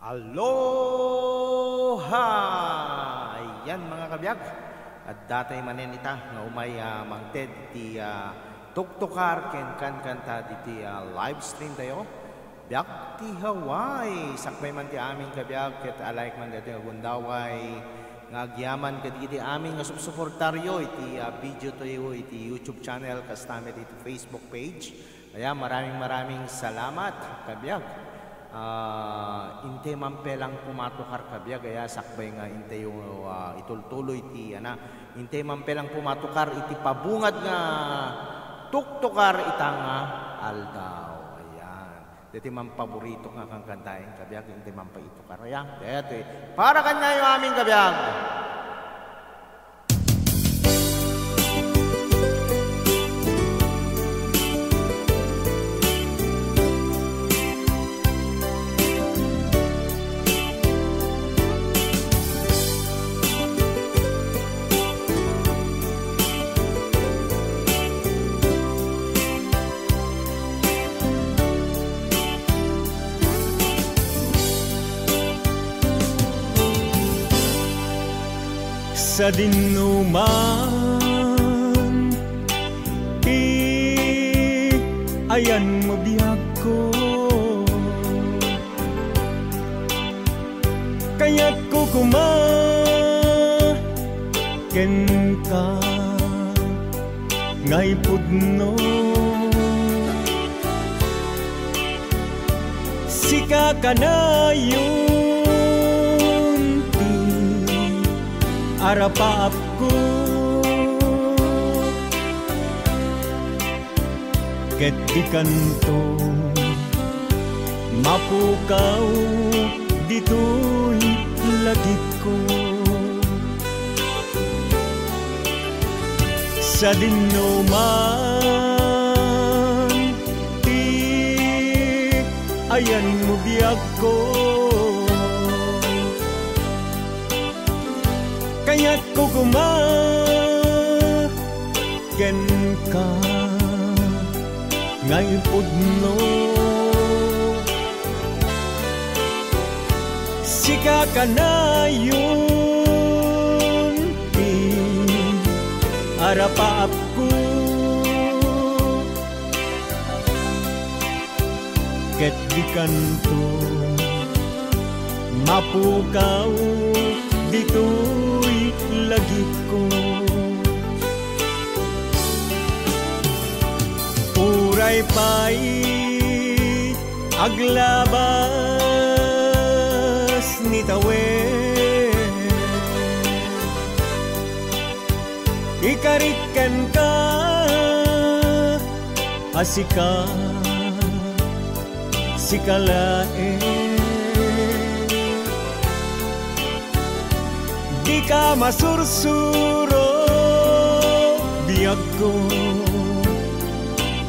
Aloha! Ayan mga kabiyag. At datay manenita nga umay mangted ti tuktukar ken kanta ti live stream tayo. Biyak ti Hawaii. Sakbay man ti aming kabiyag ket alike man dati gundaway nga agyaman ket iti aming nga subsuportaryo iti video tayo iti YouTube channel kastamit iti Facebook page. Kaya maraming salamat kabiyag. Inte mampelang pumatukar kabya gaya sakbay nga inte yung itultuloy ti inte mampelang pumatukar iti pabungad nga tuktukar itanga aldaw. Ayan. Dito man paborito nga kang kantahin kabya inte mampaitukar. Ayan. Dito para kanya yung aming kabyag. Sa dinuman ayan mo biyag ko, kaya't ko ken ka ngay pudno sika kanayon arapaap ko ket di kanto mapukaw dito'y lagit ko sa dinuman ayan mo biyag ko kaya't ko ken ka ngay pudno sika kanayon arapaap ko ket di kanto mapukaw dito'y lagit ko uray pa'y aglabas ni tawe ikaritken ka asika sikalae di ka masursuro biyag ko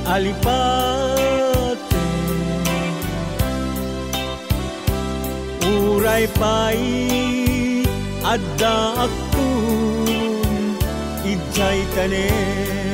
alipate uray pa'y adda akong ijay tanen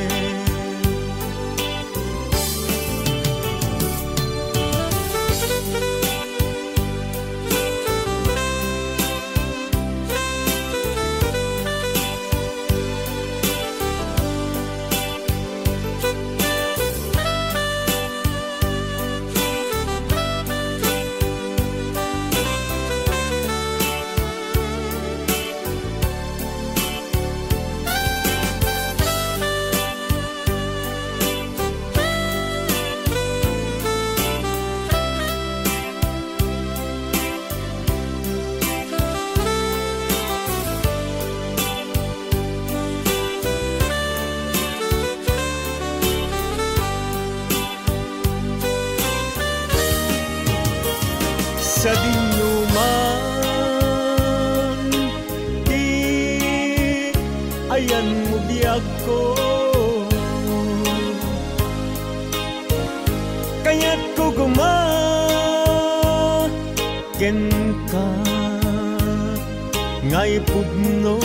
sa dinuman ayan mo biyag ko kaya't ko ken ka ngay pudno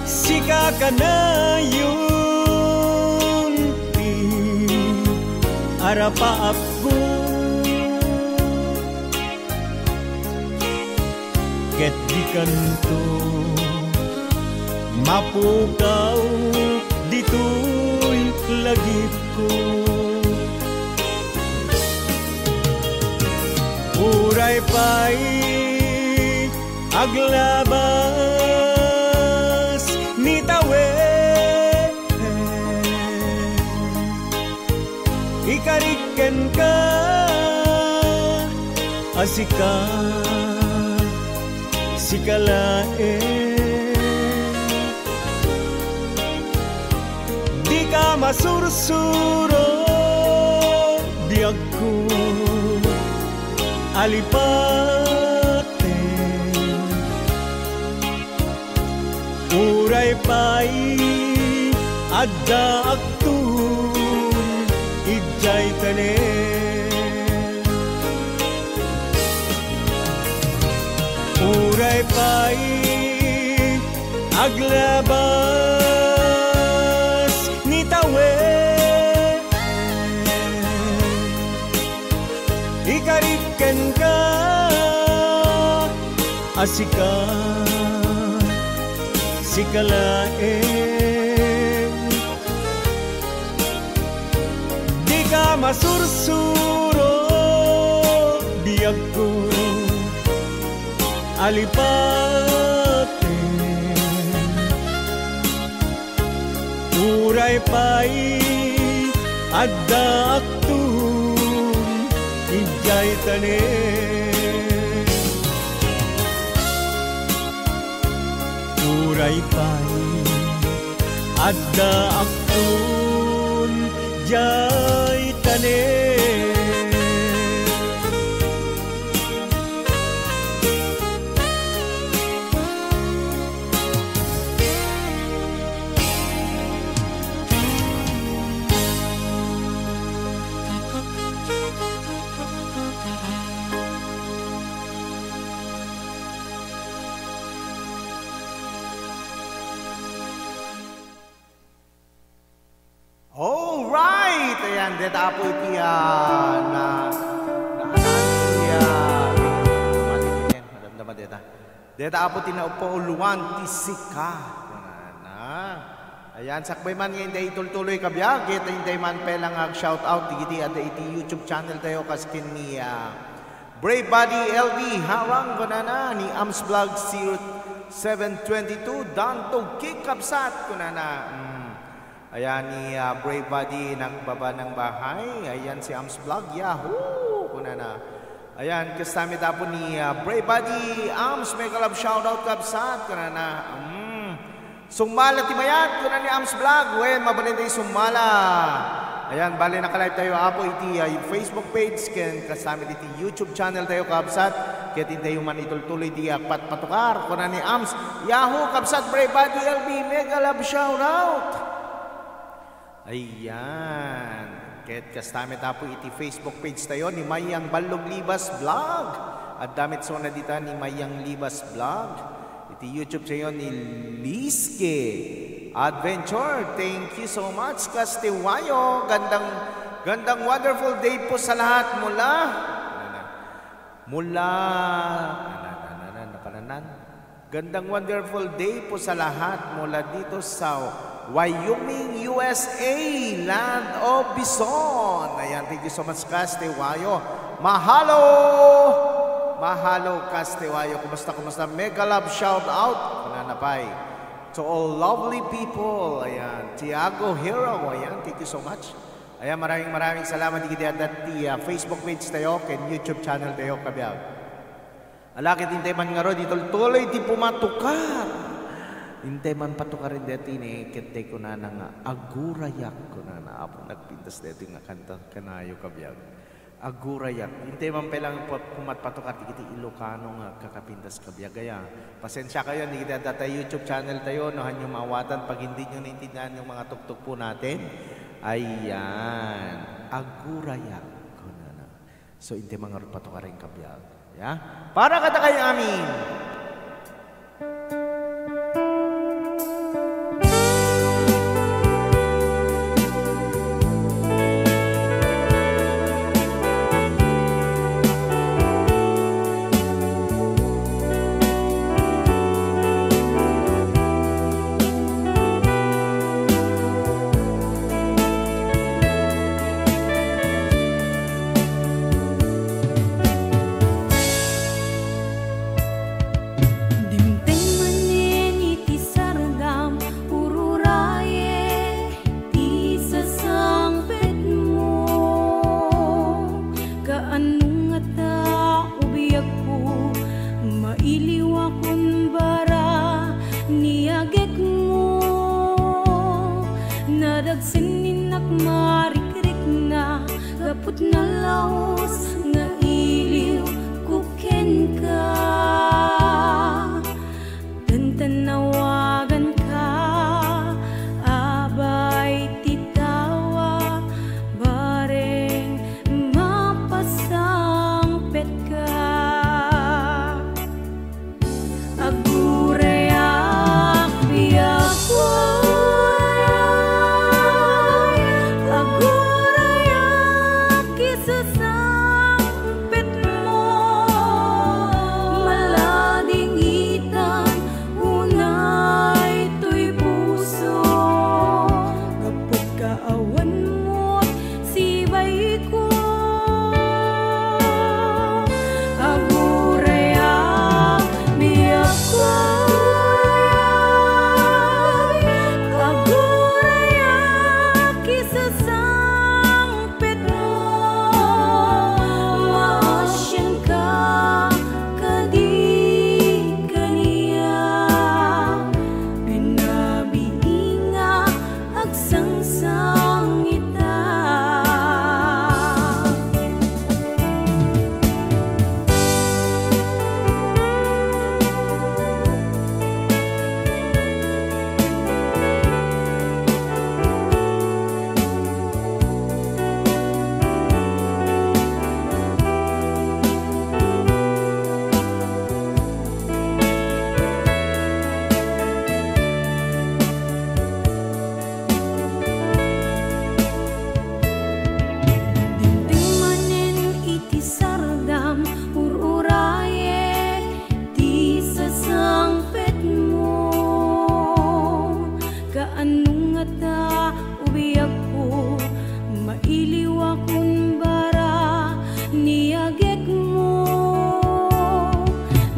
sika kanayon arapaap ko ket di kanto mapukaw dito'y lagip ko. Uray pa'y aglabas ni tawe, ikariken ka asika sikalae, di ka masursuro diag ko alipate. Uray pa'y adda aktun ijay tanen. Uray pa'y aglabas ni tawe, ikariken ka asika sikalae, di ka masursuro diag ko alipate. Uray pa'y adda aktun ijay tanen. Uray pa'y adda aktun ijay tanen. Alright! Ayan, deta po iti na madamdaman deta. Deta po tinaupauluan ti sika. Ayan, sakbay man ngayon dahil tuloy kabiyag. Ito hindi man pelang shout out. Iti at iti YouTube channel tayo kaskin ni Brave Body LV Harang kunana ni Ams Vlog 0722 Danto Kikapsat kunana. Ayan ni Brave Body nagbaba ng bahay. Ayan si Ams Vlog. Yahoo! Kunana. Ayan, kasama tapo ni Brave Body Ams. May kalab shoutout kapsat. Kunana. Sumala timayat. Kunana ni Ams Vlog. Well, mabalintay sumala. Ayan, bali nakalive tayo. Apo iti Facebook page. Kasama iti YouTube channel tayo kapsat. Kaya tinday man itultuloy di patukar. Kunana ni Ams. Yahoo! Kapsat Brave Body LB. May kalab shoutout. Ayan. Kahit kastamit tapo iti Facebook page tayo ni Mayang Balog Libas Vlog. At damit so na dito ni Mayang Libas Vlog. Iti YouTube tayo ni Liske Adventure. Thank you so much, Kastiwayo. Gandang wonderful day po sa lahat Gandang wonderful day po sa lahat mula dito sa Wyoming, USA, land of Bison. Ayan, thank you so much, Kastiwayo. Mahalo, Kastiwayo. Kumusta? Mega love shout out. Kunanapay. To all lovely people. Ayan, Tiago Hero. Ayan, thank you so much. Ayan, maraming salamat. At Facebook page tayo, ken YouTube channel tayo, kabiyag. Alakit hintay man nga ro, dito tuloy di pumatukar. Hintay man patukarin dati ni kitay ko na nga agurayak ko na apo nagpintas dati nga kanta kanayo kabiyag. Agurayak. Hintay man pelang pumatpatukar di kiti Ilocano nga kakapintas kabiyag. Gaya, pasensya kayo, hindi kita data YouTube channel tayo, nohan yung maawatan pag hindi nyo naintindihan yung mga tuktok po natin. Ayan. Agurayak ko na. So, hintay man nga patukarin kabiyag. Ya? Para kata kayo amin. gapot na laos nga iliw kuken ka. Tantanawagan ka, abay titawa, bareng mapasangpet ka. Agurayak biyakway, agurayak isasangpet mo, malading itan unay to'y puso. Gapot kaawan mo't sibay ko. Agurayak biyakway, agurayak isasangpet mo, maasyan ka kadi kaniya. Binabiinga agsangsang ita. Dingding manen iti sardam, ururayek di sasangpet mo. Kaanong nga ta ubiyak ko, mailiw akong bara niyagek mo.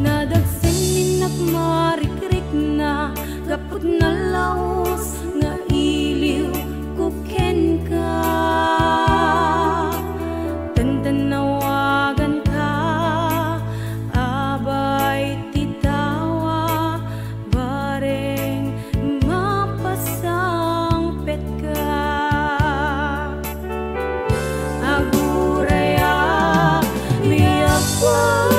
Nadagsen ninak marikrik na, gapot na laos nga iliw kuken ka. Tantanawagan ka, abay titawa, bareng mapasangpet ka. Agurayak biyakway,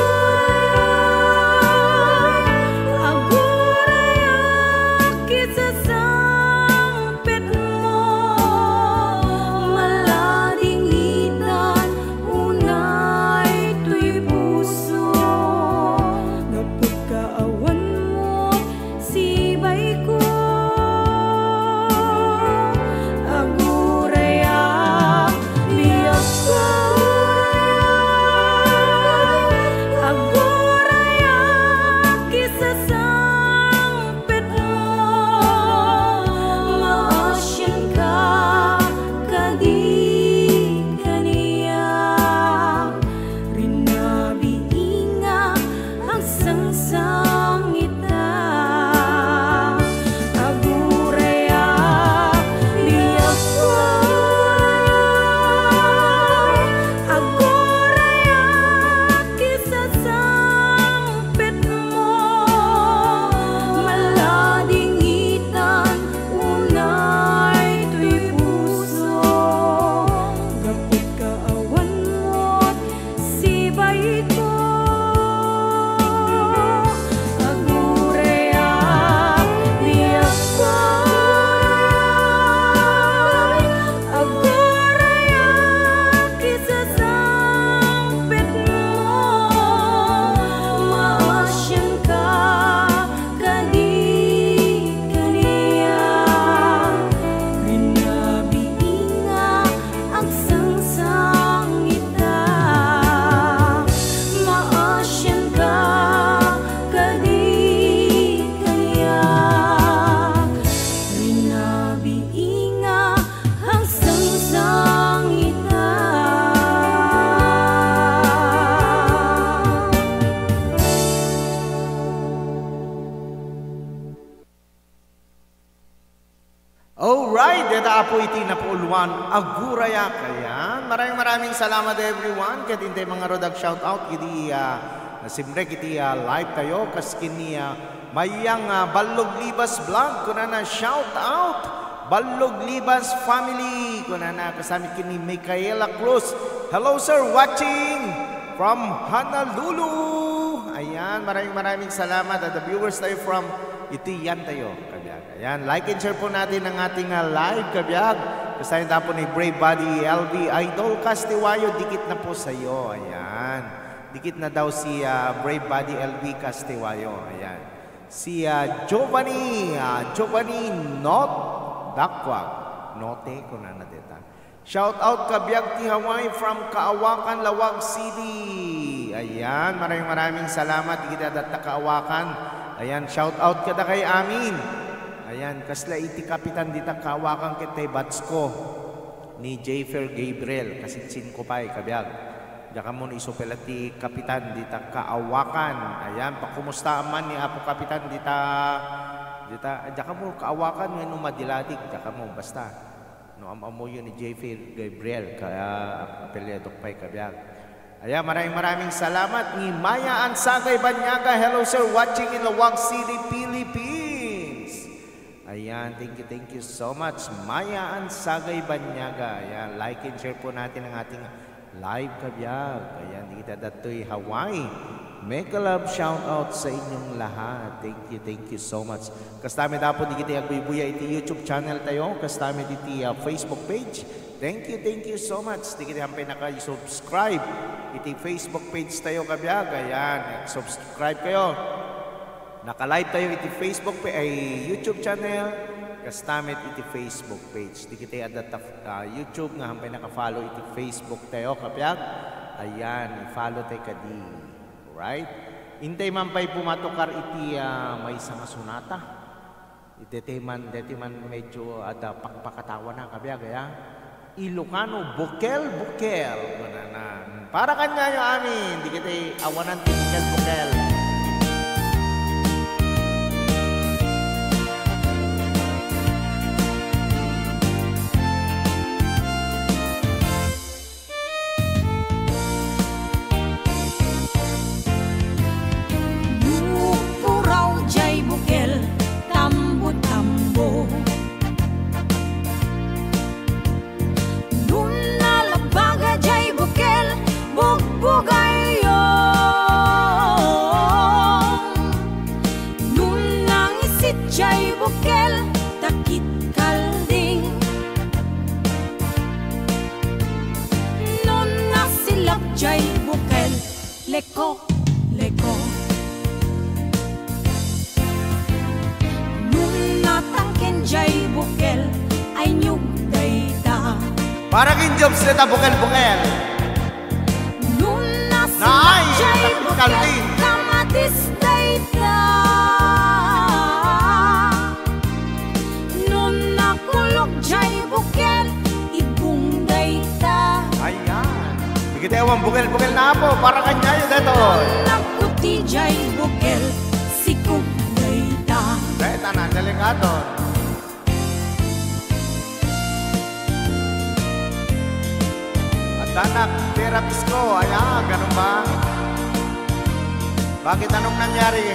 agurayak isasangpet mo, malading itan unay to'y puso. Gapot kaawan mo't sibay ko. Agurayak biyakway, agurayak isasangpet mo, maasyan ka kadi kaniya. Rinabiinga agsangsang ita. Agurayak biyakway, agurayak isasangpet mo, malading itan unay to'y puso. Gapot kaawan mo't sibay ko. Agurayak biyakway, agurayak isasangpet mo, maasyan ka kadi kaniya. Rinabiinga agsangsang ita, maasyan ka kadi kaniya. Rinabiinga agsangsang ita. Alright, data po iti napuuluan agurayak. Ayan, maraming salamat everyone. Ket intay mga rodag shoutout kiti nasimrek iti live tayo kas kini mayang Ballog Libas vlog kuna na shoutout Balog Libas family. Kunana kasama kini Micaela Cruz. Hello sir, watching from Honolulu. Ayan, maraming salamat at the viewers tayo from Itiyan tayo, kabiyag. Ayan, like and share po natin ang ating live, kabiyag. Kasama tayo po ni Brave Body LV Idol Castiwayo, dikit na po sa iyo. Ayan, dikit na daw si Brave Body LV Castiwayo. Ayan, si Giovanni Not Dakwag Note ko na natita. Shout out kabiyag ti Hawaii from Kaawakan, Lawag City. Ayan, maraming salamat. Kita data Kaawakan. Ayan, shout out kada kay amin. Ayan, kasla iti kapitan dita Kaawakan kite Batsko ni Jayfer Gabriel. Kasitsin ko pa kabiyag. Diyan mo isupelati kapitan dita Kaawakan. Ayan, pakumusta man ni Apo kapitan dita diyan mo Kaawakan ngayon umadilatig. Diyan mo basta. No, amo yun ni Jayfer Gabriel kaya apelyado pa'y kabiyag. Ayan, maraming salamat ni Maya Ansagay Banyaga. Hello sir, watching in Lawag City, Philippines. Ayan, thank you so much Maya Ansagay Banyaga. Ayan, like and share po natin ang ating live kabiyag. Ayan, kita dato'y Hawaii. Mega love shout out sa inyong lahat. Thank you so much. Kastami dapat di kita agbubuya iti YouTube channel tayo. Kastami iti Facebook page. Thank you so much. Di kita hampay naka-subscribe iti Facebook page tayo kabiyag. Ayan, subscribe kayo. Naka-live tayo iti Facebook YouTube channel. Kastamit iti Facebook page. Di kita adat YouTube nga hampay naka-follow iti Facebook tayo kabiyag. Ayan, i-follow tayo kadi. Right? Intay man pa'y pumatokar iti may isang sunata. Deti man medyo ada pakpakatawa na kabiyag. Ilocano, bukel. Para kanya yung amin. Di kita awanan ti bukel. Leko Nung natangken jay bukel ay nyug dayta. Para kin jobs neta bukel. Nung nasilak jay bukel kamatis dayta. Nung nakulog jay bukel ibung dayta. Ayan. Kita ewan bukel na po para kanya yun dito. Nakuti jay bukel sikog dayta. Dayta na, delikado. At anak, therapist ko, ayan, ganun ba? Bakit anong nangyari?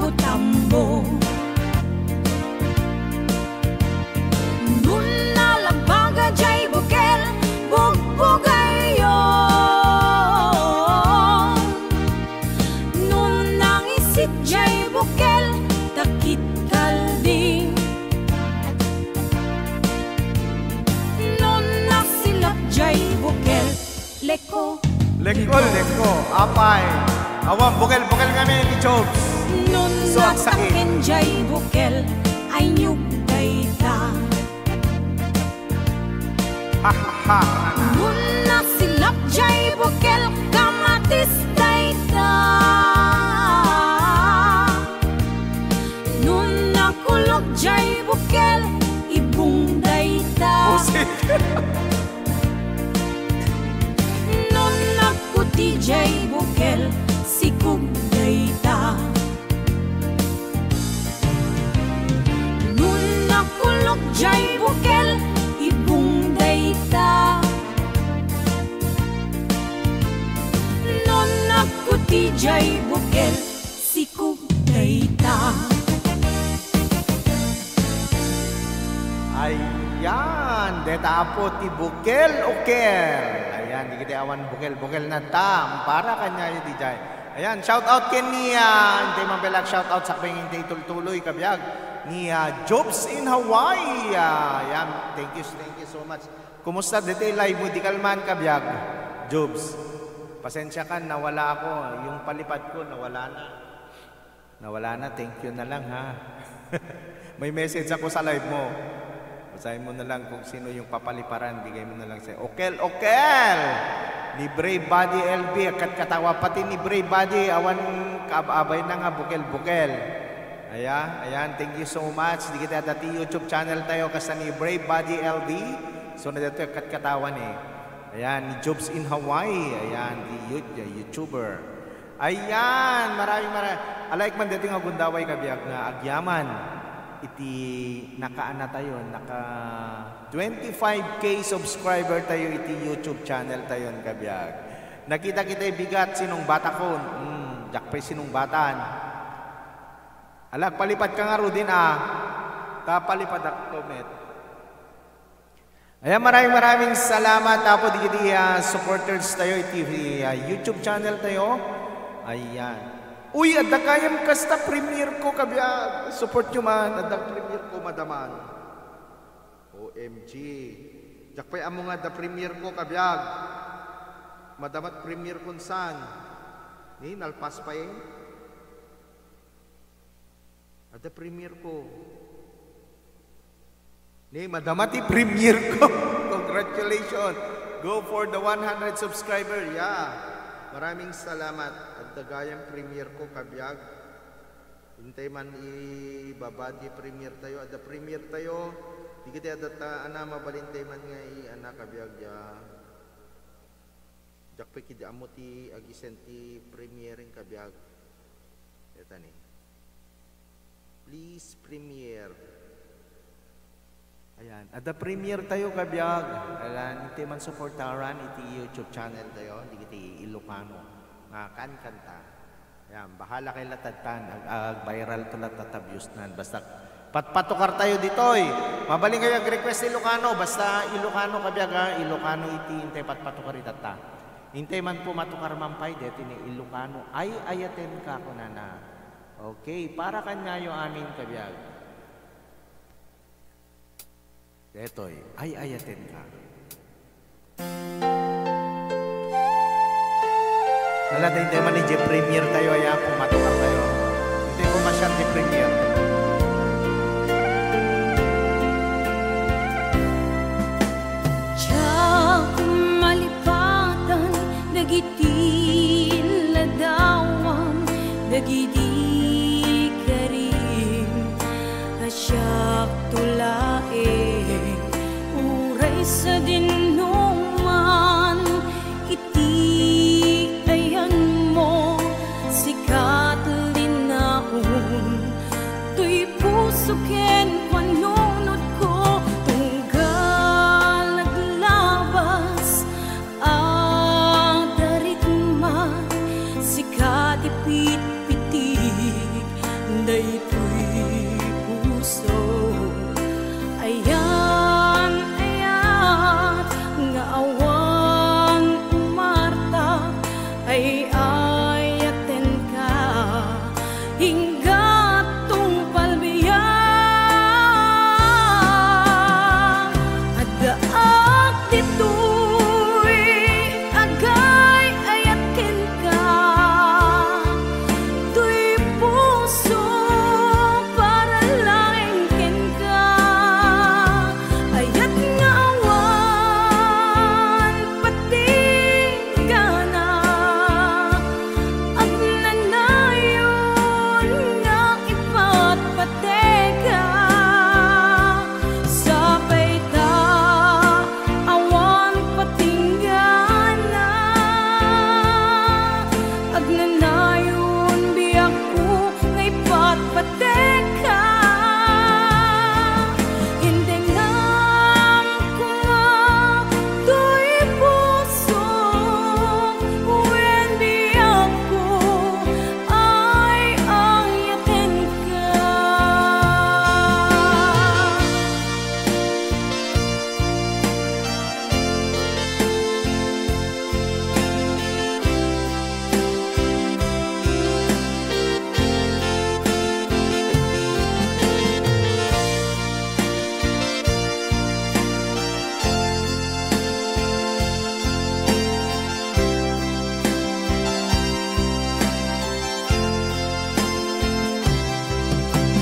Tambo Nun nalabaga jay bukel bugbugayo. Nun nangisit jay bukel takit kalding. Nun nasilap jay bukel leko apay awan bukel kami ni Jobs. Nun natangken jay bukel ay nyug dayta. Nun nasilap jay bukel kamatis dayta. Nun nakulog jay bukel ibung dayta. jay bukel sikog dayta. Nun nakulog jay bukel ibong dayta. Nun nakuti jay bukel sikog dayta. Ayan, deta po ti bukel okel. Ayan, di kita awan bukel na tam para kanya yung DJ. Ayan, shout out ken ni hindi man belag shout out sa kaping hindi tultuloy kabiyag ni Jobs in Hawaii. Ayan, thank you so much. Kumusta dito live mo di kalman kabiyag? Jobs. Pasensya ka, nawala ako. Yung palipad ko nawala na. Nawala na, thank you na lang ha. May message ako sa live mo. Basahin mo na lang kung sino yung papaliparan. Bigay mo na lang sa'yo. Okel! Ni Brave Body LB. Katawa pati ni Brave Body. Awan kaabay na nga. Bukel. Ayan. Thank you so much. Di kita dati YouTube channel tayo kasi ni Brave Body LB. So na dito katawan eh. Ayan. Ni Jobs in Hawaii. Ayan. Di YouTuber. Ayan. Maraming. Alaik man dito nga gundaway kabiyag nga agyaman. Iti nakaana tayo, naka 25K subscriber tayo iti YouTube channel tayo kabiyag. Nakita kita bigat sinong bata ko. Jakpay sinong batan. Alag palipad ka nga ro din Kapalipad ako met. Ayan, maraming salamat. Tapos iti supporters tayo iti YouTube channel tayo. Ayan. Uy, adda kayam kasta premiere ko kabya. Support nyo man, adda premiere ko madaman. OMG. Jakpay amo nga adda premiere ko kabyag. Madamat premiere kun san. Ni nalpas pa eh. Adda premiere ko. Ni madamat premiere ko. Congratulations. Go for the 100 subscriber. Yeah. Maraming salamat. At dagayang premiere ko kabiyag. Hintay man ibabadi premiere tayo. At the premiere tayo. Di kita mabalintay man nga anak kabiyag ya. Jakpay kidi amo ti agisen ti premiering kabiyag. Eta ni. Please premiere. Ayan. At the premiere tayo kabiyag. Ayan. Iti man supportaran iti YouTube channel tayo. Di kita Ilocano. Kanta. Ayan. Bahala kay latadtan. Viral to latatabuse nan. Basta patpatukar tayo ditoy. Mabaling kayo request Ilocano. Basta Ilocano kabiyag. Ilocano iti intay patpatukar itata. Intay man po matukar mampay. Dito ni Ilocano. Ay ayaten ka ko na. Okay. Para kanya yung amin kabiyag. Detoy, ay ayatin ka. Nalatay tayo man ni Premiere tayo, ay pumatukar tayo. Hindi ko masyad ni Premiere. Tiyak malipatan, dagiti ladawang, dagiti karim, asyak tulae. Sa dinuman, iti ayan mo, sikat linaon, tuy puso ken panunod ko, tunggal naglabas, daritma, sikat ipit-pitig, daytoy puso, ayan. agnanayon biyak ko ngay patpateka. Hindi ngam kumatoy puso when biyak ko ay ayatin ka.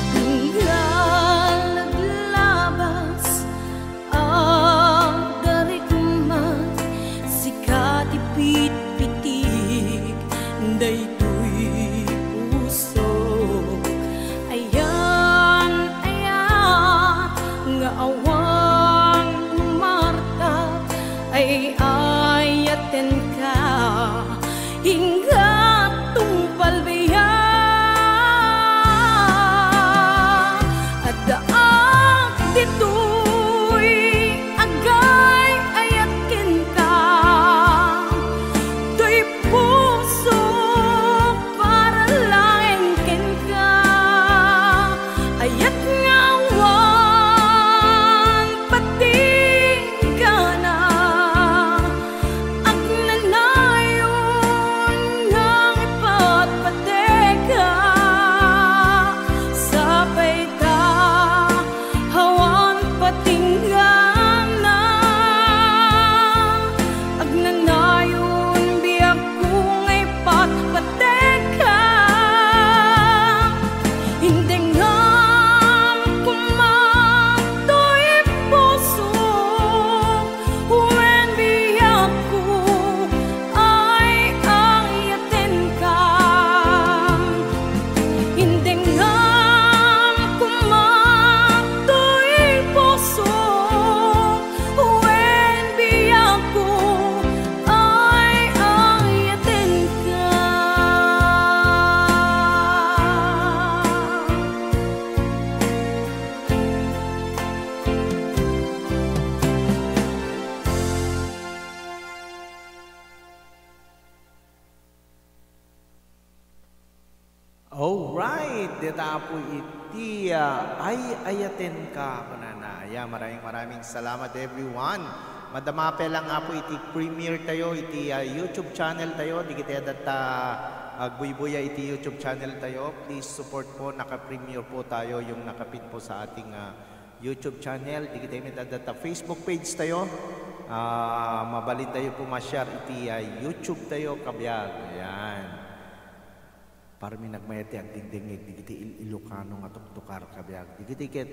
Hanggang naglabas ang darigma, sikat ipit-pitig, daytoy puso. Ayan, ayan, nga awang Marta ay ayaten ka. Hingga tungpal biya at daang dito'y agay ayakin ka. To'y puso para langin ka. Ayat ngawan patingana, agnanayon ngang ipatpateka. Sabay ta hawan patingana, agnanayon biyak ko ngay patpateka. Hindi ngam kumatoy puso when biyak ko ay ayatin ka. Hindi ngam kumatoy puso when biyak ko ay ayatin ka. Alright, dita po iti ay ayaten ka kunana. Maraming salamat everyone. Madamape lang nga po iti premiere tayo, iti YouTube channel tayo. Di kita data agbuy-buya iti YouTube channel tayo. Please support po, naka-premiere po tayo yung nakapin po sa ating YouTube channel. Di kita data Facebook page tayo. Mabalin tayo po ma-share iti YouTube tayo kabiyag. Ayan. Parang nagmayati ang dingdingig, digiti Ilocano nga tuktukar kabiyag. Digiti ket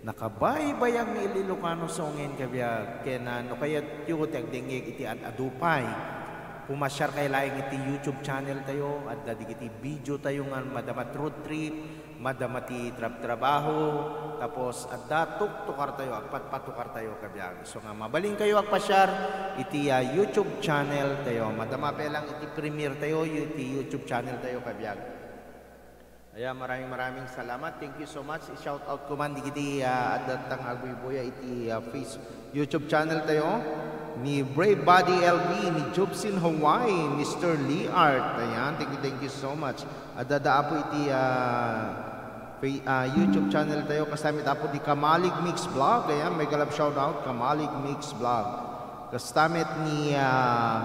nakabaybayang ni Ilocano songin kabiyag. Kaya no kaya tiyot ang dingdingig iti adupay. Pumasyar kay laing iti YouTube channel tayo at digiti video tayo nga madamat road trip, madamati trabaho, tapos adda tuktukar tayo, agpatpatukar tayo kabiyag. So nga mabaling kayo agpasyar iti YouTube channel tayo. Madama pa lang iti premiere tayo, iti YouTube channel tayo kabiyag. Ayan, maraming salamat. Thank you so much. I-shout out ko man digiti adatang agbuy-buya iti YouTube channel tayo ni Brave Body LB, ni Jobsin Hawaii, Mr. Lee Art. Ayan, thank you so much. Adada po iti YouTube channel tayo. Kasama po di Kamalig Mix Vlog. Ayan, may galap shoutout, Kamalig Mix Vlog. Kastamit ni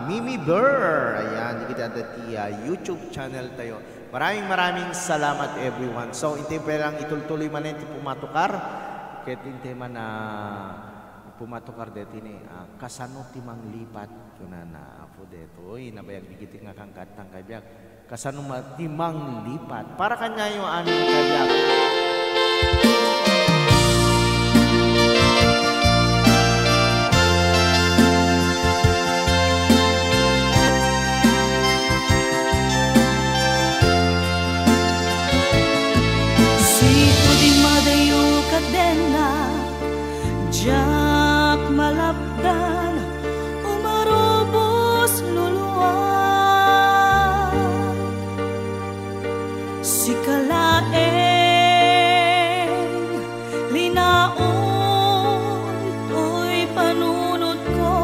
Mimi Burr. Ayan, di kita dati YouTube channel tayo. Maraming salamat everyone. So, inte pa lang itultuloy man iti pumatukar. Kahit inte man pumatukar dito ni kasano timang lipat. Kuna na po dito. Uy, nabayag digiti nga kang katang kabiyag. Kasano timang lipat. Para kanya yung aming kabiyag. Jak malapdan umarubos luluwag si kalaeng linaon to'y panunod ko.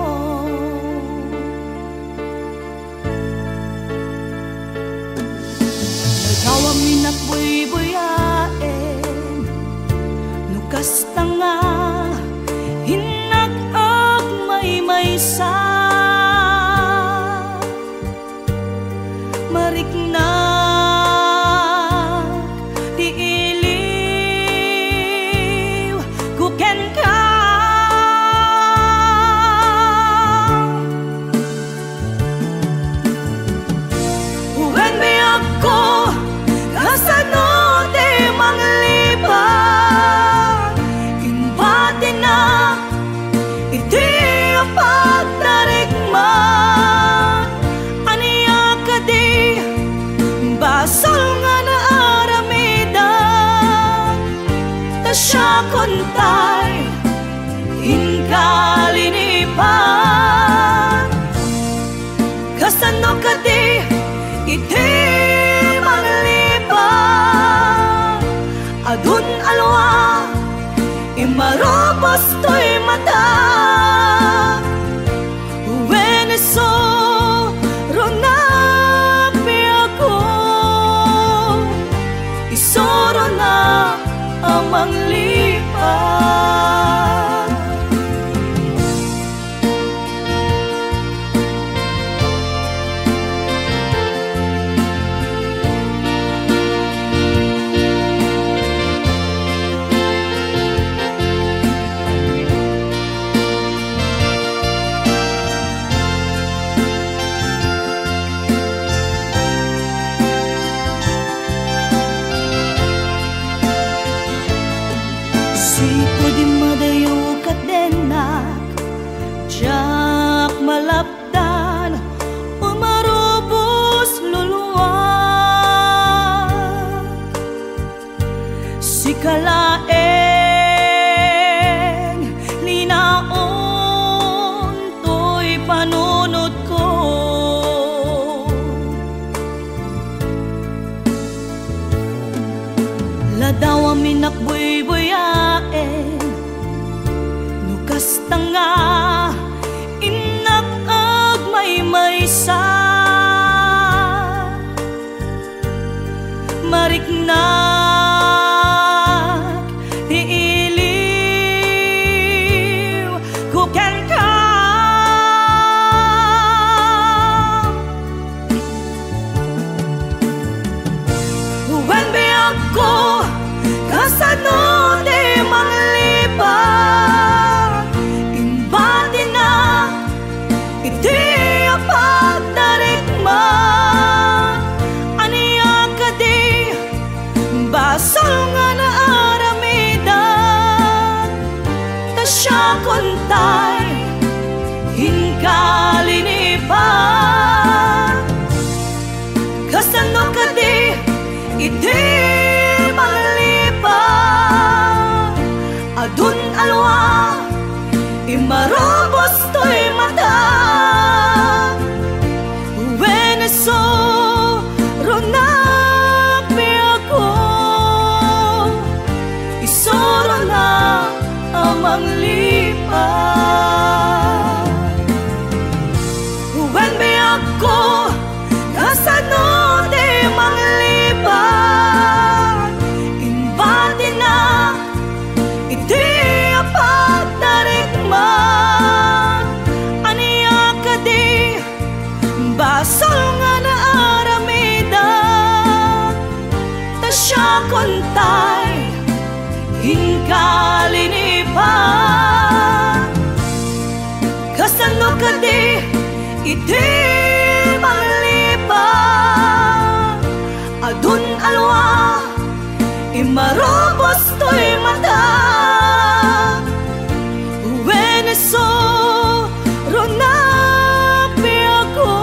Nagawa minakbuy-buyaen, nukas tanga, hinag-ag may-maysa, mariknag di iliw kuken ka. Uwen mi ako kasano di manglipan, inbati na iti ang pagtarikman. Aniya ka di basol nga na aramidan, ta siya kontay inkalinipan. Kasano ka di iti manglipan, adun alwa imarobos to'y mata. Uweneso ronapi ako, isoro na amang lipan. Sipo di madayo kadenak, jak malapdan, umarubos luluwag. Si kalaeng linaon to'y panunod ko. Ladaw ang minakbuy-buyaen, nukas tanga, inag-ag may-maysa, mariknag di iliw kuken ka. Uwen mi ako kasano di manglipan, inbati na iti ang pagtarikman. Aniya ka di basol nga na aramidan, ta siya kontay inkalinipan. Kasano ka di iti manglipan, adun alwa imarobos to'y mata. Uweneso ronapi ako, isoro na amang lipan. Uwen mi ako kasano di manglipan, inbati na iti ang pagtarikman. Aniya ka di basol nga na aramidan, ta siya kontay inkalinipan. Kasano ka di iti manglipan, adun alwa imarobos to'y mata. Uweneso ronapi ako,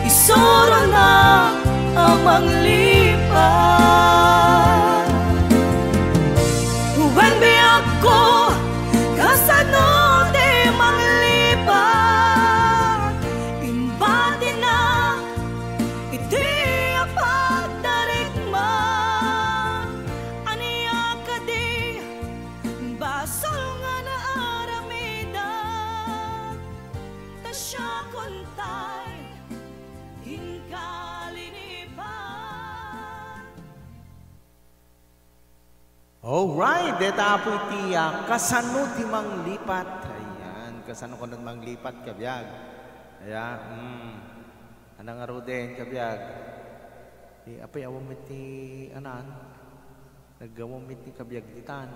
isoro na amang lipan. Uwen mi ako kasano di manglipan, inbati na iti ang Alright, deta po iti kasano ti manglipat. Ayan, kasano ko nang manglipat kabiyag. Ayan, anang aro din kabiyag. Apay awam iti anan. Naggawam iti kabiyag ditan.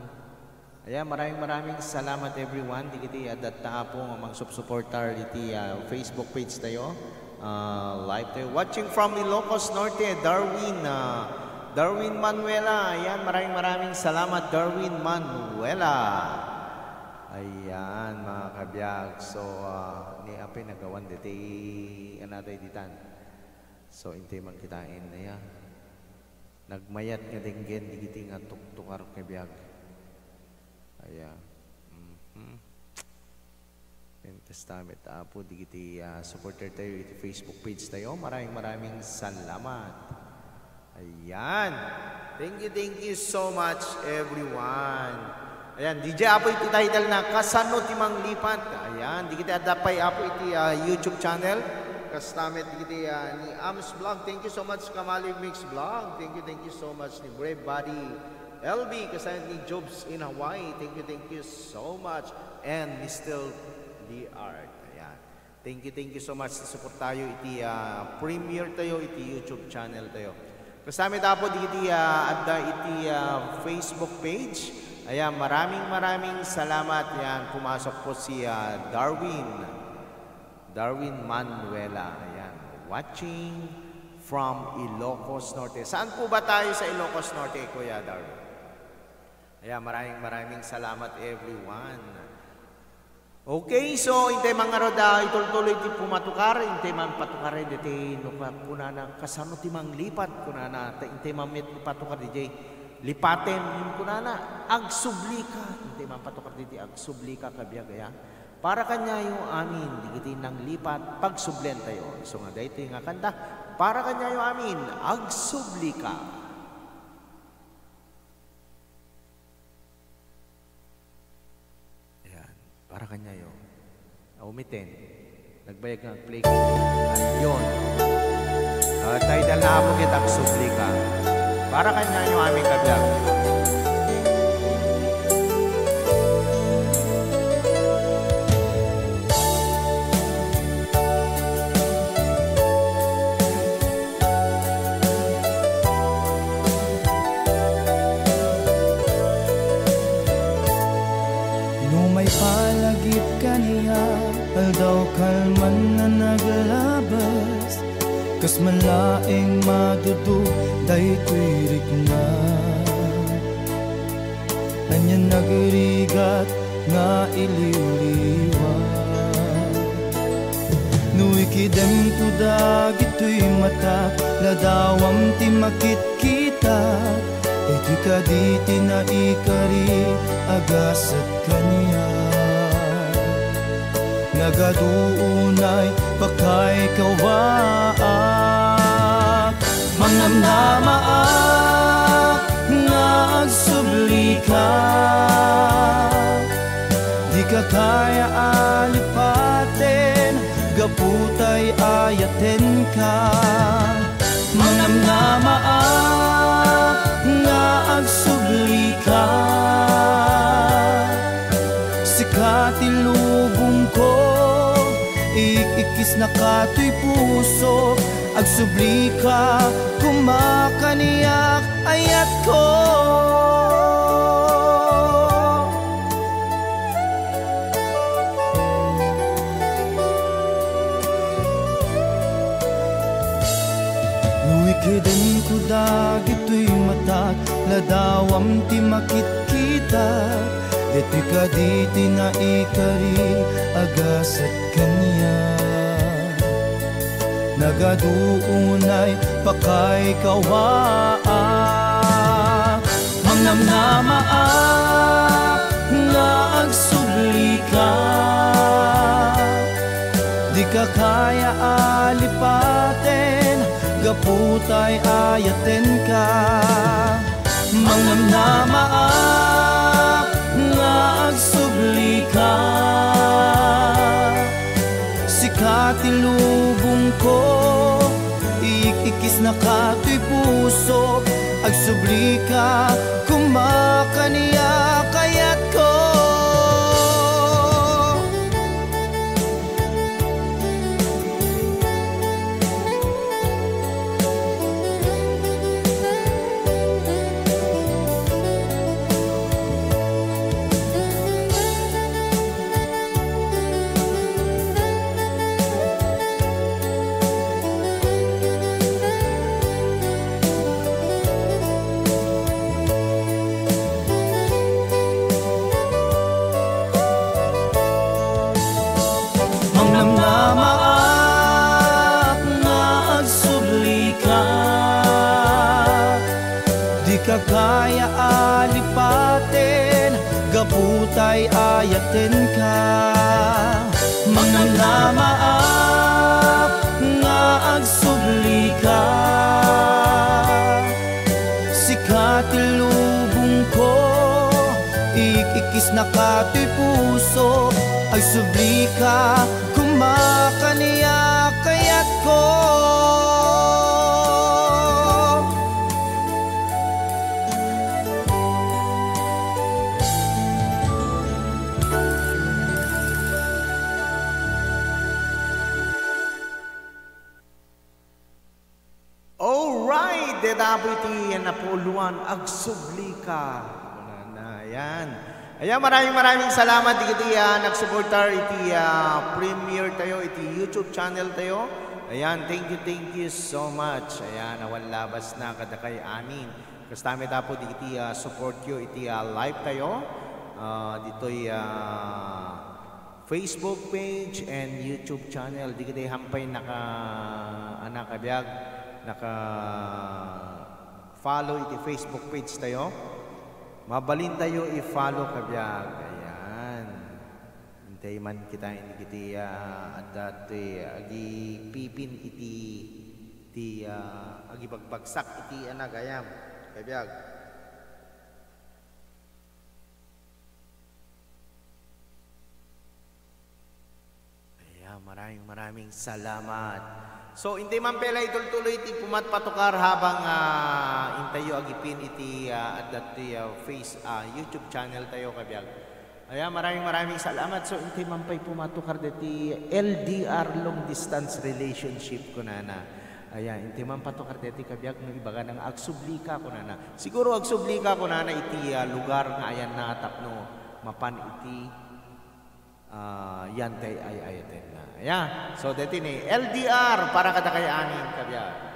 Ayan, maraming salamat everyone. Di kiti adatta po ang mag-supportar iti Facebook page tayo. Live tayo. Watching from Ilocos Norte, Darwin Manuela. Ayan, maraming salamat, Darwin Manuela. Ayan, mga kabiyag. So, ni apay nagawan diti anatay ditan. So, intay man kitain. Ayan. Nagmayat nga dinggen, di kiti nga tuktukar kabiyag. Ayan. Testament po, di kiti supporter tayo iti Facebook page tayo. Maraming salamat. Ayan. Thank you so much everyone. Ayan, DJ Apo iti title na kasano ti manglipat. Ayan, di kita adapay Apo iti YouTube channel. Kastamit di kiti ni Ams Vlog. Thank you so much Kamali Mix Vlog. Thank you so much ni Brave Body LB kasama ni Jobs in Hawaii. Thank you so much. And Mr. The Art. Ayan. Thank you so much sa support tayo iti premiere tayo iti YouTube channel tayo. Kasama tapo iti adda iti Facebook page. Ayan, maraming salamat. Ayan, pumasok po si Darwin Manuela. Ayan, watching from Ilocos Norte. Saan po ba tayo sa Ilocos Norte, Kuya Darwin? Ayan, maraming salamat everyone. Okay, so intay mga roda ituloy ti pumatukar, intay man patukar iti kunana kasano ti manglipat kunana intay mamit patukar DJ lipaten kunana agsublika intay man patukar ti agsublika kabiyag ya para kanya yung amin digiti nang lipat pagsublen tayo. So nga dayto nga kanta para kanya yung amin agsublika. Para kanya yun. Umitin. Nagbayag ng play. Ayun. Title na po kitang sublika. Para kanya yung aming kabiyag. Aldaw kalman na naglabas kas malaing madudu daytoy rikna anyan nagrigat nga iliw-liwa nuikidem ko dagitoy mata ladawam ti makit kita iti kaditi na ikari agasat kaniya nagaduunay pakay kawaak manamnamaak nga agsublika di ka kaya alipaten gaputay ayaten ka manamnamaak nga agsublika sikati lubong ko ikikis na kato'y puso agsublika kumakaniyak ayat ko nuikiden ko dagito'y matat ladawam ti makit kita deti kaditi na ikari agasat kanya nagaduunay pakay kawaak manamnamaak nga agsublika di ka kaya alipaten gaputay ayaten ka manamnamaak nga agsublika sikati lubong ko ikikis na kato'y puso agsubli ka kumakaniya kayat ko. Kaya alipatin, gaputay ayatin ka. Mga namaap nga agsubli ka, sikati lubong ko, ikikis na kato'y puso. Agsubli ka kumakaniya kayat ko. Dapo iti napuluan agsubli ka. Ayan. Ayan, maraming salamat iti nagsuportar iti premiere tayo, iti YouTube channel tayo. Ayan, thank you so much. Ayan, awan labas na kadakay amin. Kastami tapo iti support yo iti live tayo. Dito'y Facebook page and YouTube channel. Di kita hampay anak kabiyag follow iti Facebook page tayo. Mabalin tayo i-follow kabiyag. Ayan. Hintay man kita iti dati agi pipin iti agi bagbagsak iti anagayam kabiyag. Ayan, maraming salamat. So, hindi man pala ituloy iti pumatpatukar habang intayo agipin iti YouTube channel tayo kabiyag. Ayan, maraming salamat. So, hindi man pa'y pumatukar diti LDR, long distance relationship ko na. Ayan, hindi man patukar diti kabiyag ng ibaga ng agsubli ka ko na. Siguro agsubli ka ko na iti lugar nga ayan na tapno mapan iti yan tay ay ayaten na. Ayan. So, dito ni LDR para kada kay anin kabiyag.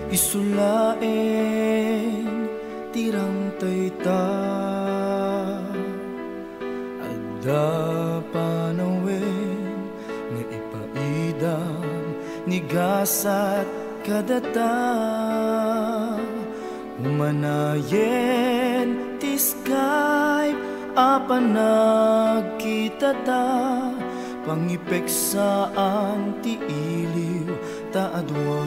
Isulain tirang tayta adda panawin nga ipaidam ni gasat kadata umanayen ti Skype apan nagkita ta pangipeksaan ti iliw ta adwa.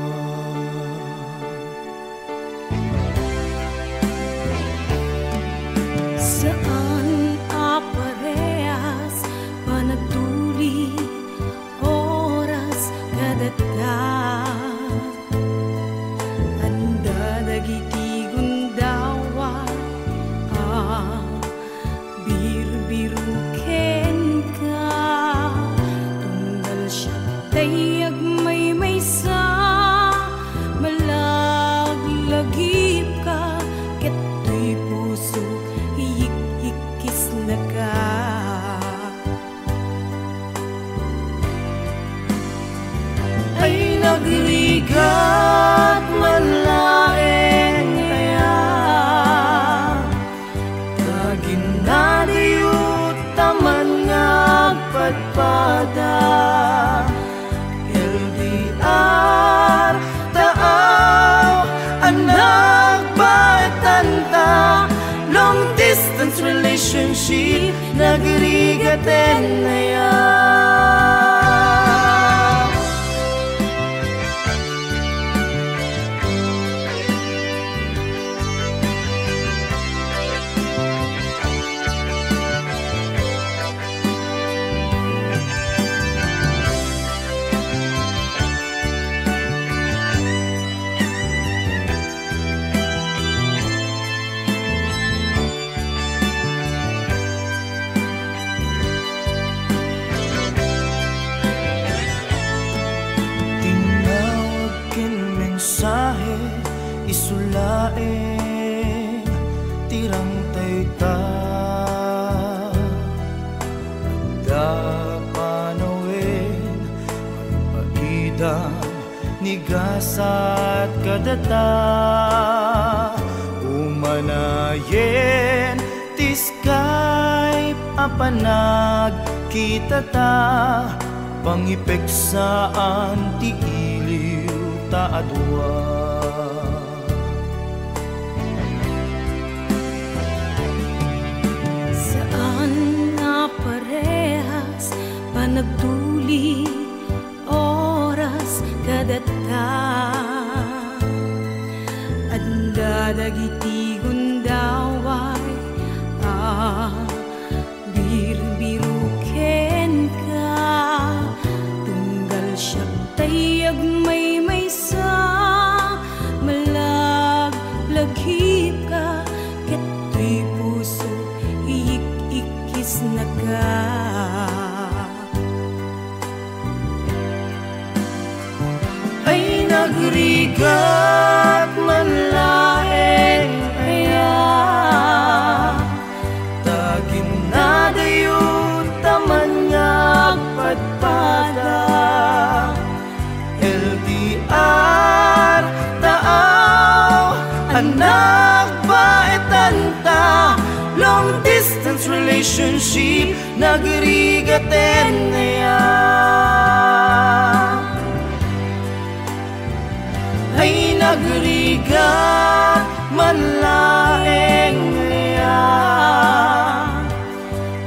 Saan aparehas panagtuli oras kadata anda dagiti gundawa biru-biru ken ka tunggal siya tayag may sa malaglagip ka keto'y puso hiyik-hikis na ka. Ay nagligat malaeng kaya taginadiyot taman nga agpadpada nagrigatan na isulain tirang tayta Anda panawin paidang nigasat kadata umanayen ti Skype apanag kita ta pangipeksaan ti iliw ta adwa parehas panagtuli oras kadata anda dagiti gundaway bir-biru ken ka tunggal siya tayag may sa malaglagip ka keto'y puso naga ay nagrigat man laeng aya tagin na dayon taman ngagpadpada LDR taaw anak baetanta long distance relationship nagrigaten naya ay nagrigat man laeng naya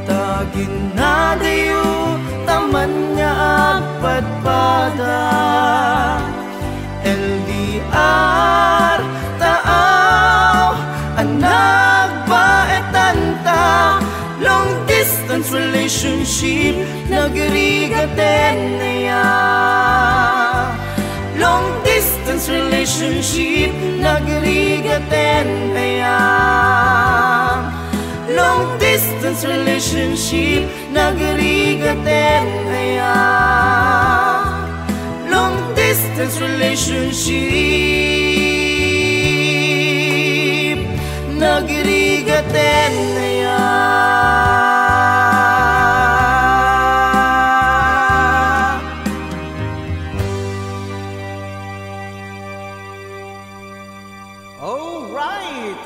tagin na dayo taman nga agpadpada LDR taaw anak baetanta long distance relationship nagrigaten naya long distance relationship nagrigaten naya long distance relationship nagrigaten naya long distance relationship nagrigaten naya Alright,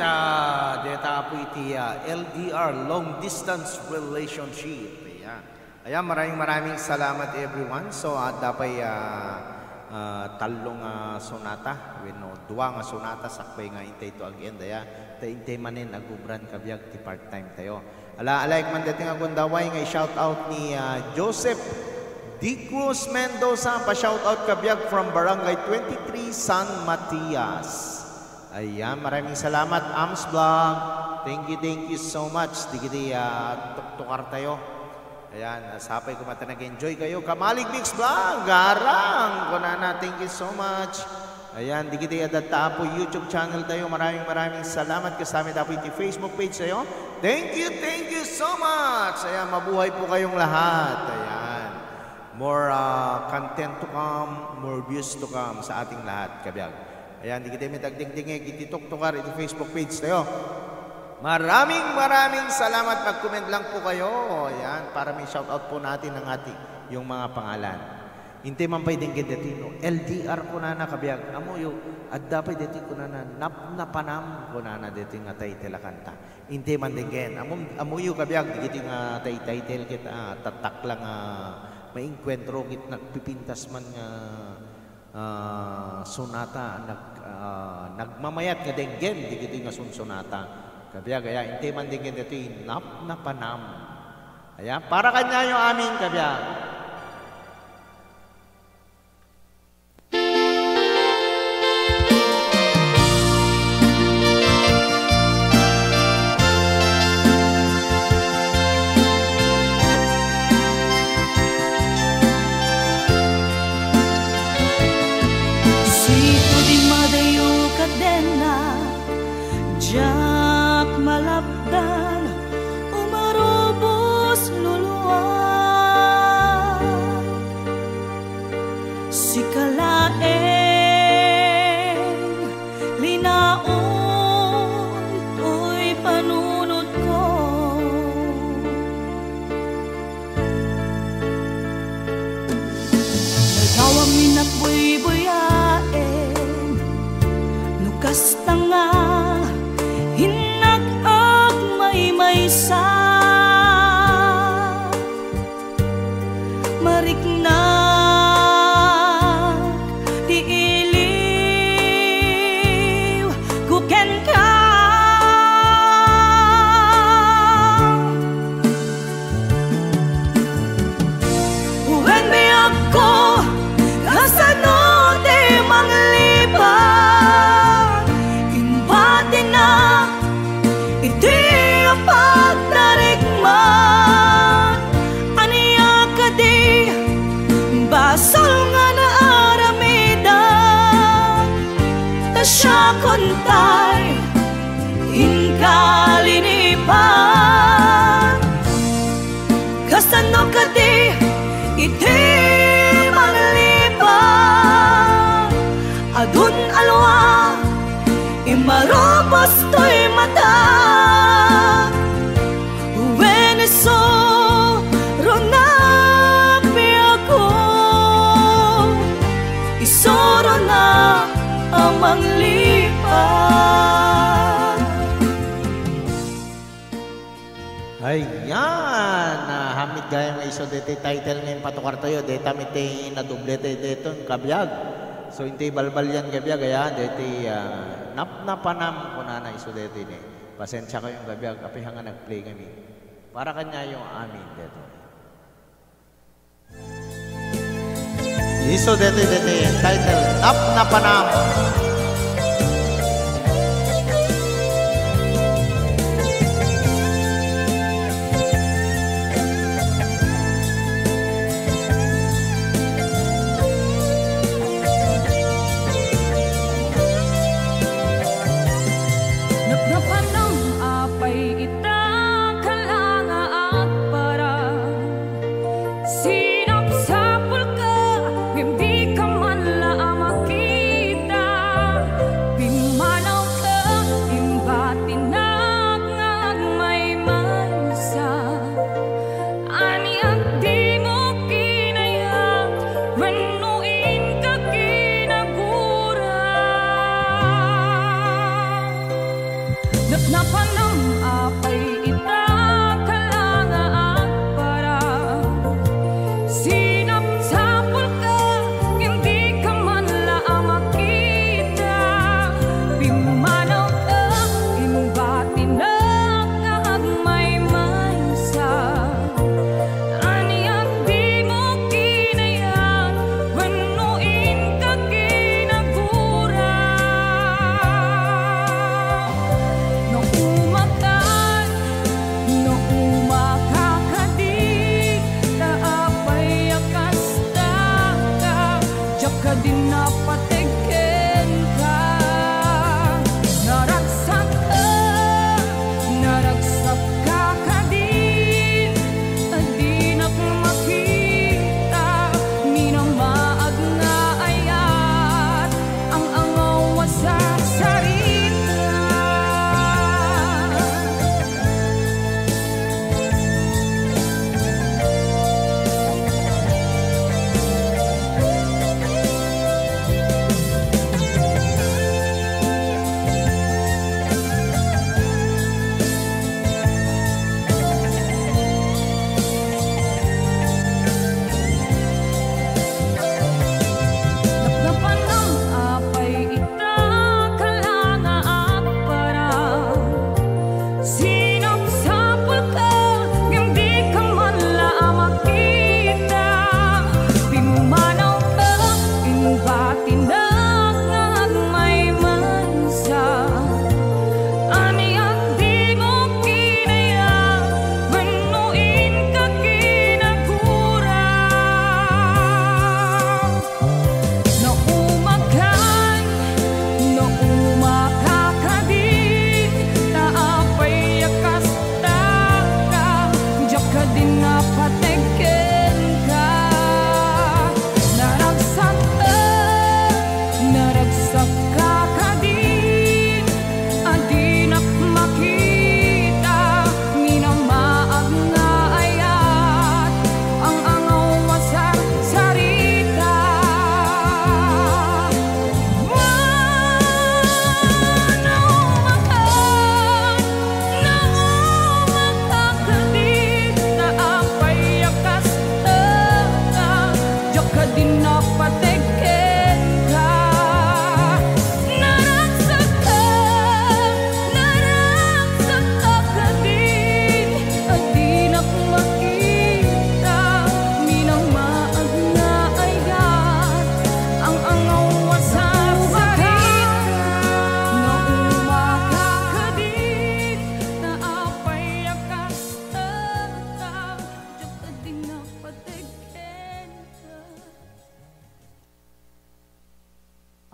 deta po iti LDR, long distance relationship. Ayan, maraming salamat everyone. So, dapay talong sonata, duwa nga sonata, sakpay nga intay to again. Daya, intay manin agubran kabiyag ti part-time tayo. Alaik man dating agundaway nga i-shout out ni Joseph D. Cruz Mendoza, pa-shout out kabiyag from Barangay 23, San Matias. Ayan, maraming salamat Ams Vlog. Thank you so much. Digiti tukar tayo. Ayan, sapay ko mata nag-enjoy kayo. Kamalig Mix Vlog, garang. Kunana, thank you so much. Ayan, digiti adata po YouTube channel tayo. Maraming salamat kasama tayo iti Facebook page tayo. Thank you so much. Ayan, mabuhay po kayong lahat. Ayan, more content to come, more views to come sa ating lahat, kabiyag. Ayan, di kita may tagdingdingig, itituktukar, iti Facebook page tayo. Maraming salamat. Mag-comment lang po kayo. Ayan, para may shoutout po natin ng yung mga pangalan. Inte man pwedeng gedetino. LDR ko na kabiyag. Amo yung adda pa deti ko na napanam ko na deti nga title kanta. Inte man dingen. Amo yung kabiyag. Diti nga title kita tatak lang maingkwentro kit nagpipintas man nga sonata nagmamayat nga denggen digiti nga sonata kabya gaya inte man denggen dito napanam Ayan, para kanya yung aming kabiyag. Siko di madayo kadena, jak malapdan, umarubos luluwag. Si kalaeng linaon, to'y panunod ko. Nagawang minakbuy-buyain, nukas tanga, hinag-ag may-maysa. Mariknag, di iliw, kuken ka. Uwen mi ako, kasano di manglibang, imbati na, iti ang pagtarikman. Aniya ka di, basol nga na aramidan, ta siya kontay, inkalinipan. Kasano ka di, iti manglibang, adun alwa, imarobos to'y mata. Uweneso, ronapi ako, isoro na amang lipan. Ayan, hamid gaya mga iso dito title ngayon patukar tayo, dito miti na dublete dito kabiyag. So hindi balbal yan kabiyag, ayan, dito napanam ko na iso dito ni. Pasensya kayong kabiyag, kapi hanga nag-play kami. Para kanya yung amin dito. Iso dito title, napanam. Nagnapanang apay ita kalanga at parang sinapsapul ka, hindi ka man lang makita.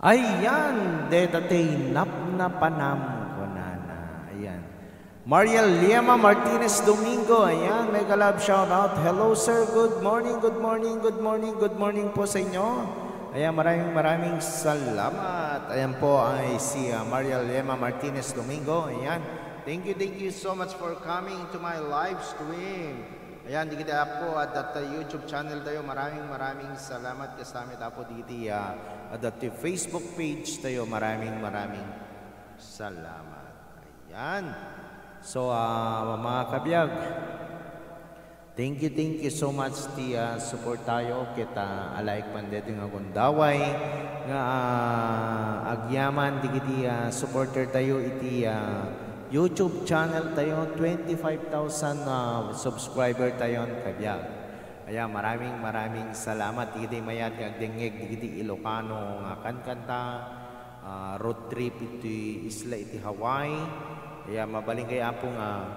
Ayan, dedatay nap na panam ko na. Ayan. Mariel Liema Martinez Domingo. Ayan, mega love shout out. Hello sir, good morning, good morning, good morning, good morning po sa inyo. Ayan, maraming salamat. Ayan po ay si Mariel Liema Martinez Domingo. Ayan, thank you so much for coming to my live stream. Ayan, di kita po at YouTube channel tayo. Maraming salamat kasama tapo di at Facebook page tayo. Maraming salamat. Ayan. So, mga kabiyag, thank you so much ti support tayo kita alaik pandete nga gundaway nga agyaman di kiti supporter tayo iti YouTube channel tayo 25,000 subscriber tayo kabiyag. Kaya maraming salamat di kiti mayat agdengeg di kiti Ilocano nga kankanta road trip iti isla iti Hawaii. Kaya mabaling kaya po nga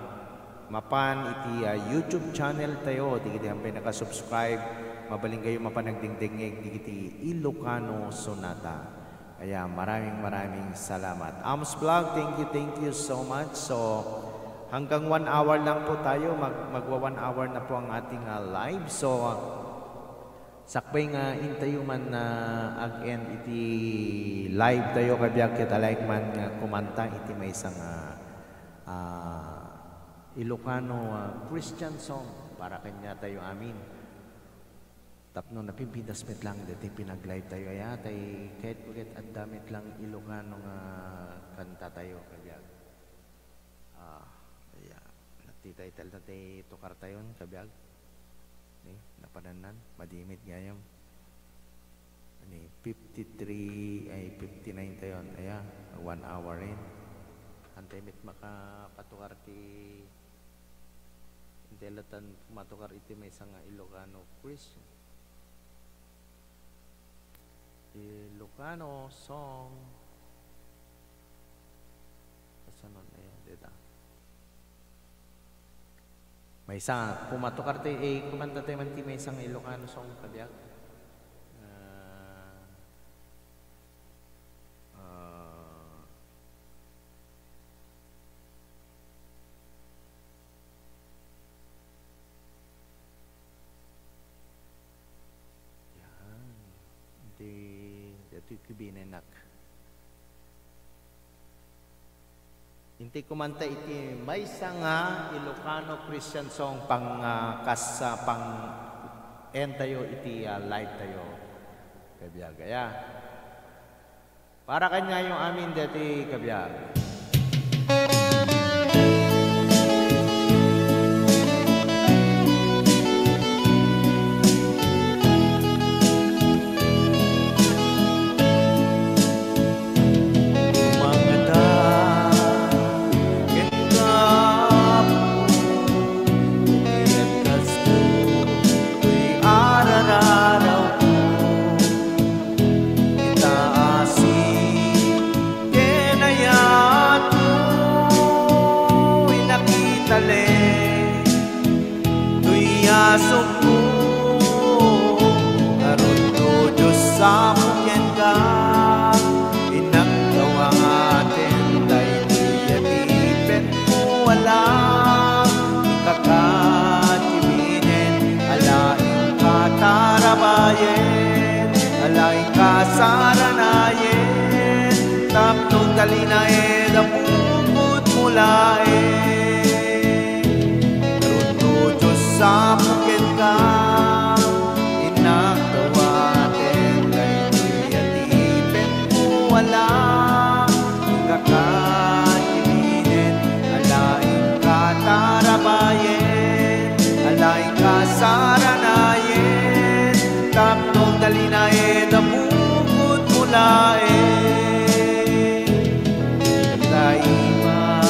mapan iti YouTube channel tayo di kiti hampay nakasubscribe. Mabaling kayo mapanagdingdingeg di kiti Ilocano Sonata. Kaya maraming salamat. Ams Vlog, thank you so much. So, hanggang 1 hour lang po tayo. Magwa 1 hour na po ang ating live. So, sakbay nga intayo man na ag-end iti live tayo. Kabiyag kita like man nga kumanta iti may isang Ilocano Christian song para kanya tayo amin. Tapno napimpidas met lang dati pinag-live tayo tay kahit at damit lang Ilocano nga kanta tayo kabiyag. Natitay natay tukar tayo kabiyag. Napadanan madimit gayam. 53 ay 59 tayo. 1 hour rin. Antay mit makapatukar ti intelatan matukar iti may isang Ilocano Christian. Ilocano song kasanon dita may isang pumatukar tayo kumanta tayo man ti may isang Ilocano song kabiyag kibinenak. Inti kumanta iti may nga Ilocano Christian song pang pang end tayo iti live tayo. Kabiyag. Kaya para kanya yung amin dati kabiyag. Sa mungkin ka inagdawa atin dahil iyatipin mo walang kakatibinin alaing katarabayin alaing kasaranayin tapno talinayin ang bukod mulain Ruto Diyos sa mungkin ka saranayin tapno dalinayin ang bukod mulain daima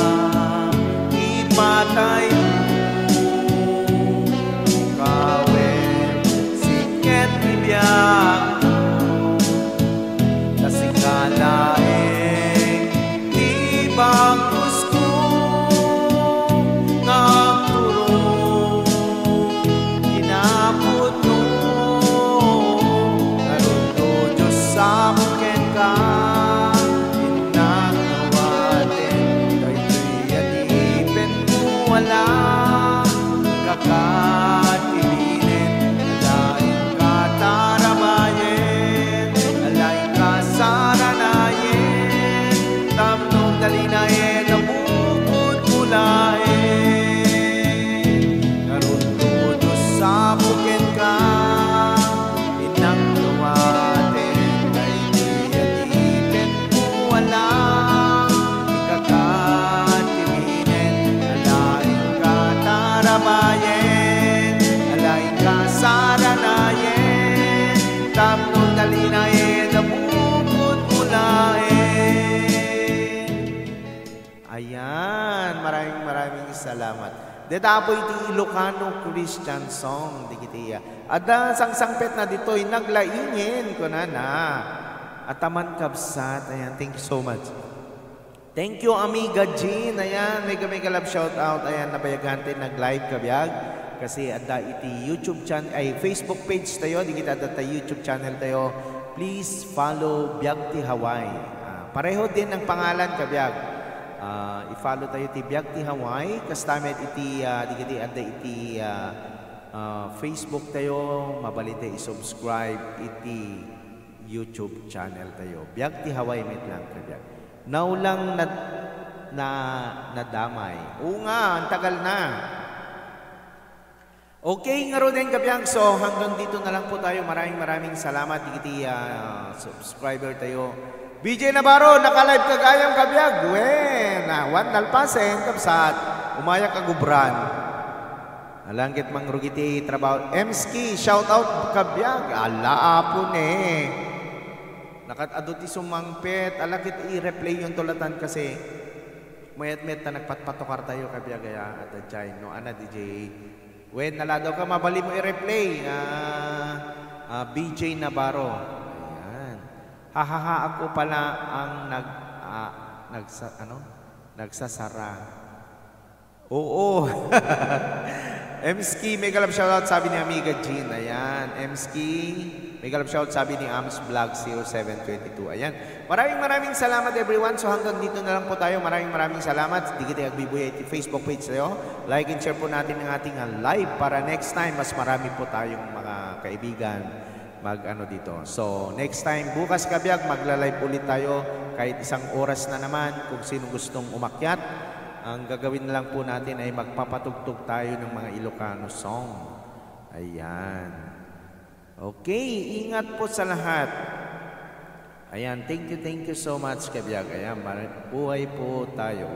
salamat. Detapo iti Ilocano Christian song, di kitiya. At sang-sangpet na dito'y naglaingin ko na. Ataman kabsat, ayan, thank you so much. Thank you, Amiga Jean. Ayan, mega love shout out. Ayan, nabayagante nag-live kabiyag. Kasi ada iti YouTube channel, ay Facebook page tayo. Di kita data YouTube channel tayo. Please follow Biag ti Hawaii. Pareho din ang pangalan kabiyag. I-follow tayo iti Biag ti Hawaii. Kastamet iti, di kita ada iti Facebook tayo. Mabalita i-subscribe iti YouTube channel tayo. Biag ti Hawaii met lang kabiyag. Naulang nadamay. Oo nga, ang tagal na. Okay, nga ro din kabiyang. So, hanggang dito na lang po tayo. Maraming salamat. Digiti subscriber tayo. BJ Navarro, naka-live kagayang kabiyag. Wan dalpasen, kapsat. Umayak kagubran. Alangkit mangrugiti trabaho. Emski, shout out kabiyag. Alaapon Nakatadot sumangpet, alakit i-replay yung tulatan kasi mayat-met na nagpatpatokar tayo kabiyagaya at dyan. No, ana DJ. When nala daw ka, mabali mo i-replay. BJ Navarro. Ayan. Hahaha, ako pala ang nagsasara. Oo. Emski, mega love shoutout sabi ni Amiga Jean. Ayan, Emski. Mega love shout sabi ni Ams Vlog 0722. Ayan. Maraming salamat everyone. So hanggang dito na lang po tayo. Maraming salamat. Di kita agbibuya iti Facebook page tayo. Like and share po natin ang ating live para next time mas marami po tayong mga kaibigan mag-ano dito. So next time bukas kabiyag magla-live ulit tayo kahit isang oras na naman kung sino gustong umakyat. Ang gagawin na lang po natin ay magpapatugtog tayo ng mga Ilocano song. Ayan. Okay, ingat po sa lahat. Ayan, thank you so much kabiyag. Ayan, buhay po tayo.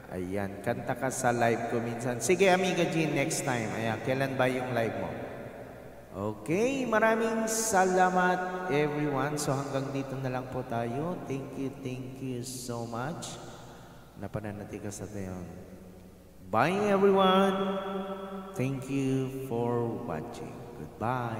Ayan, kanta ka sa live ko minsan. Sige, Amiga Jean, next time. Ayan, kailan ba yung live mo? Okay, maraming salamat everyone. So hanggang dito na lang po tayo. Thank you so much. Napananati ka sa tayo. Bye everyone. Thank you for watching. Goodbye.